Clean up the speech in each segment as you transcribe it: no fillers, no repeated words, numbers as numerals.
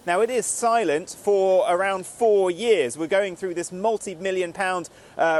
Now, it is silent for around 4 years. We're going through this multi-million-pound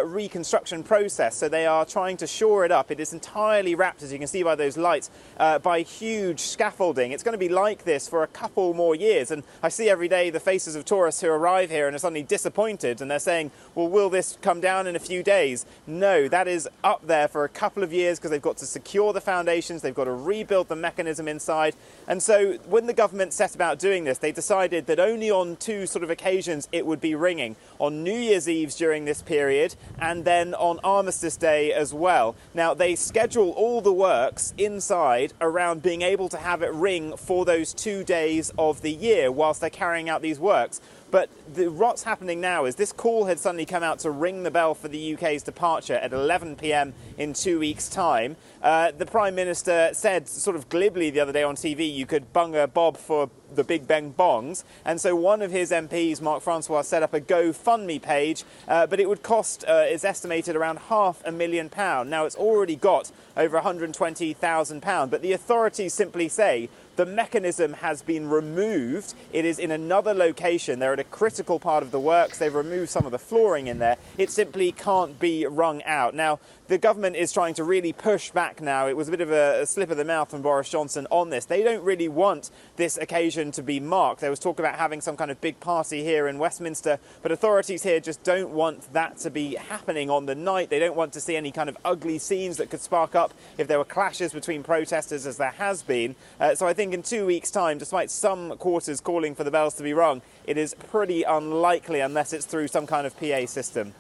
reconstruction process, so they are trying to shore it up. It is entirely wrapped, as you can see by those lights, by huge scaffolding. It's going to be like this for a couple more years, and I see every day the faces of tourists who arrive here and are suddenly disappointed, and they're saying, well, will this come down in a few days? No, that is up there for a couple of years because they've got to secure the foundations, they've got to rebuild the mechanism inside. And so when the government set about doing this, they decided that only on two sort of occasions it would be ringing: on New Year's Eve during this period and then on Armistice Day as well. Now, they schedule all the works inside around being able to have it ring for those 2 days of the year whilst they're carrying out these works. But what's happening now is this call had suddenly come out to ring the bell for the UK's departure at 11 p.m. in 2 weeks' time. The Prime Minister said sort of glibly the other day on TV you could bung a bob for the Big Ben bongs. And so one of his MPs, Mark Francois, set up a GoFundMe page, but it would cost, it's estimated, around £500,000. Now, it's already got over £120,000, but the authorities simply say the mechanism has been removed. It is in another location. They're at a critical part of the works. They've removed some of the flooring in there. It simply can't be wrung out. Now, the government is trying to really push back now. It was a bit of a slip of the mouth from Boris Johnson on this. They don't really want this occasion to be marked. There was talk about having some kind of big party here in Westminster, but authorities here just don't want that to be happening on the night. They don't want to see any kind of ugly scenes that could spark up if there were clashes between protesters, as there has been. So I think in 2 weeks' time, despite some quarters calling for the bells to be rung, it is pretty unlikely unless it's through some kind of PA system.